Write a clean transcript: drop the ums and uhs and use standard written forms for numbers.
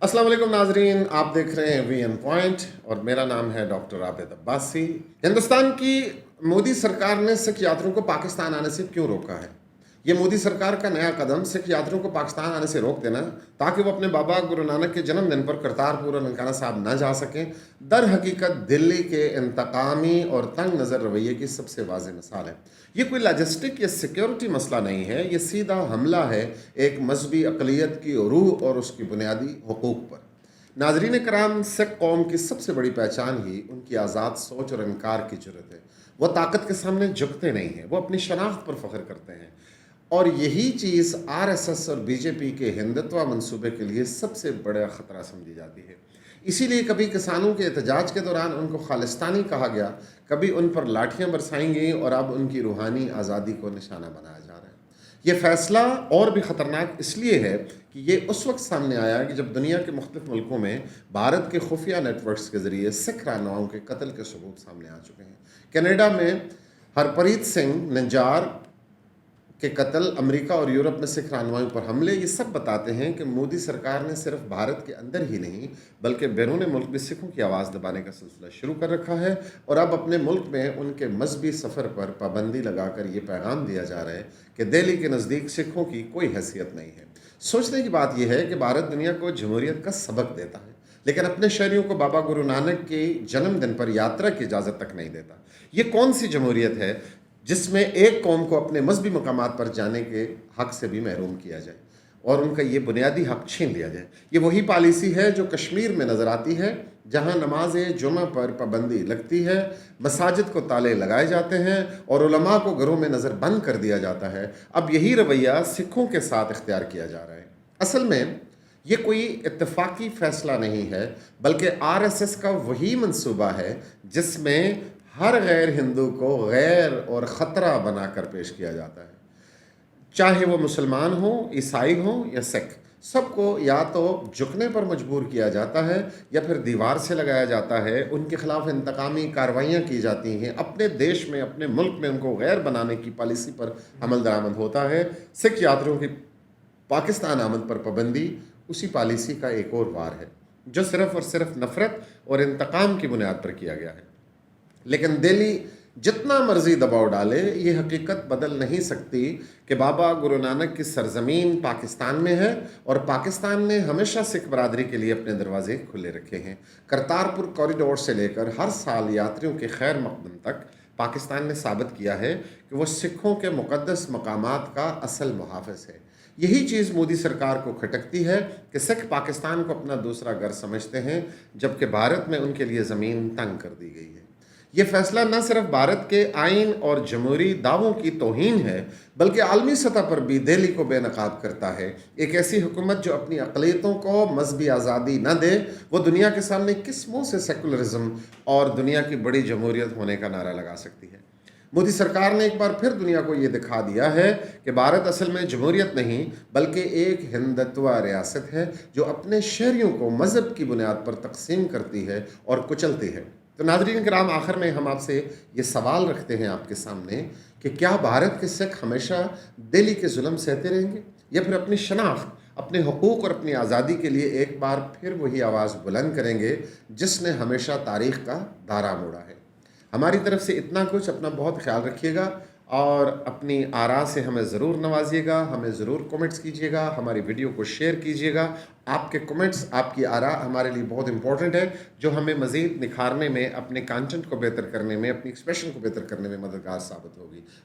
अस्सलाम वालेकुम नाजरीन, आप देख रहे हैं वीएन पॉइंट और मेरा नाम है डॉक्टर आबिद अब्बासी। हिंदुस्तान की मोदी सरकार ने सिख यात्रियों को पाकिस्तान आने से क्यों रोका है? ये मोदी सरकार का नया कदम सिख यात्रियों को पाकिस्तान आने से रोक देना ताकि वो अपने बाबा गुरु नानक के जन्मदिन पर करतारपुर और ननकाना साहब न जा सकें, दर हकीकत दिल्ली के इंतकामी और तंग नज़र रवैये की सबसे वाज़ेह मिसाल है। ये कोई लॉजिस्टिक या सिक्योरिटी मसला नहीं है, ये सीधा हमला है एक मजहबी अक़लियत की रूह और उसकी बुनियादी हुकूक पर। नाजरीन कराम, सिख कौम की सबसे बड़ी पहचान ही उनकी आज़ाद सोच और इनकार की जुर्रत है। वो ताकत के सामने झुकते नहीं हैं, वो अपनी शनाख्त पर फ़ख्र करते हैं और यही चीज़ आरएसएस और बीजेपी के हिंदुत्व मंसूबे के लिए सबसे बड़ा ख़तरा समझी जाती है। इसीलिए कभी किसानों के एहतजाज के दौरान उनको खालिस्तानी कहा गया, कभी उन पर लाठियाँ बरसाई गईं और अब उनकी रूहानी आज़ादी को निशाना बनाया जा रहा है। ये फ़ैसला और भी ख़तरनाक इसलिए है कि ये उस वक्त सामने आया कि जब दुनिया के मुख्तलिफ़ मुल्कों में भारत के खुफिया नेटवर्क्स के ज़रिए सिख रहनुमाओं के कत्ल के सबूत सामने आ चुके हैं। कनाडा में हरप्रीत सिंह निज्जार के कत्ल, अमेरिका और यूरोप में सिख रहनुमाओं पर हमले, ये सब बताते हैं कि मोदी सरकार ने सिर्फ भारत के अंदर ही नहीं बल्कि बैरून मुल्क भी सिखों की आवाज़ दबाने का सिलसिला शुरू कर रखा है और अब अपने मुल्क में उनके मजहबी सफ़र पर पाबंदी लगाकर ये पैगाम दिया जा रहा है कि दिल्ली के नज़दीक सिखों की कोई हैसियत नहीं है। सोचने की बात यह है कि भारत दुनिया को जमहूरियत का सबक देता है लेकिन अपने शहरियों को बाबा गुरु नानक के जन्मदिन पर यात्रा की इजाज़त तक नहीं देता। ये कौन सी जमहूरियत है जिसमें एक कौम को अपने मजहबी मकामात पर जाने के हक़ से भी महरूम किया जाए और उनका ये बुनियादी हक़ छीन लिया जाए? ये वही पॉलिसी है जो कश्मीर में नज़र आती है, जहाँ नमाज जुमा पर पाबंदी लगती है, मसाजिद को ताले लगाए जाते हैं और उलमा को घरों में नज़र बंद कर दिया जाता है। अब यही रवैया सिखों के साथ इख्तियार किया जा रहा है। असल में ये कोई इत्तेफाकी फ़ैसला नहीं है बल्कि आरएसएस का वही मंसूबा है जिसमें हर गैर हिंदू को गैर और ख़तरा बनाकर पेश किया जाता है, चाहे वो मुसलमान हो, ईसाई हो या सिख। सबको या तो झुकने पर मजबूर किया जाता है या फिर दीवार से लगाया जाता है, उनके ख़िलाफ़ इंतकामी कार्रवाइयाँ की जाती हैं, अपने देश में अपने मुल्क में उनको गैर बनाने की पॉलिसी पर अमल दरामद होता है। सिख यात्रियों की पाकिस्तान आमद पर पाबंदी उसी पॉलिसी का एक और वार है जो सिर्फ़ और सिर्फ नफ़रत और इंतकाम की बुनियाद पर किया गया है। लेकिन दिल्ली जितना मर्जी दबाव डाले, ये हकीकत बदल नहीं सकती कि बाबा गुरु नानक की सरजमीन पाकिस्तान में है और पाकिस्तान ने हमेशा सिख बरादरी के लिए अपने दरवाजे खुले रखे हैं। करतारपुर कॉरिडोर से लेकर हर साल यात्रियों के खैर मकदम तक पाकिस्तान ने साबित किया है कि वो सिखों के मुक़द्दस मकामात का असल मुहाफ़िज़ है। यही चीज़ मोदी सरकार को खटकती है कि सिख पाकिस्तान को अपना दूसरा घर समझते हैं जबकि भारत में उनके लिए ज़मीन तंग कर दी गई है। ये फैसला न सिर्फ भारत के आइन और जमहूरी दावों की तौहीन है बल्कि आलमी सतह पर भी दिल्ली को बेनकाब करता है। एक ऐसी हुकूमत जो अपनी अक़लियतों को मजहबी आज़ादी न दे, वो दुनिया के सामने किस मुँह से सेकुलरिज्म और दुनिया की बड़ी जमहूरियत होने का नारा लगा सकती है? मोदी सरकार ने एक बार फिर दुनिया को ये दिखा दिया है कि भारत असल में जमहूरियत नहीं बल्कि एक हिंदुत्व रियासत है जो अपने शहरियों को मज़हब की बुनियाद पर तकसीम करती है और कुचलती है। तो नाज़रीन किराम, आखिर में हम आपसे ये सवाल रखते हैं आपके सामने कि क्या भारत के सिख हमेशा दिल्ली के जुल्म सहते रहेंगे या फिर अपनी शनाख्त, अपने हुकूक और अपनी आज़ादी के लिए एक बार फिर वही आवाज़ बुलंद करेंगे जिसने हमेशा तारीख़ का धारा मोड़ा है? हमारी तरफ से इतना कुछ। अपना बहुत ख्याल रखिएगा और अपनी आरा से हमें ज़रूर नवाजिएगा, हमें ज़रूर कमेंट्स कीजिएगा, हमारी वीडियो को शेयर कीजिएगा। आपके कमेंट्स, आपकी आरा हमारे लिए बहुत इंपॉर्टेंट है जो हमें मज़ीद निखारने में, अपने कंटेंट को बेहतर करने में, अपनी एक्सप्रेशन को बेहतर करने में मददगार साबित होगी।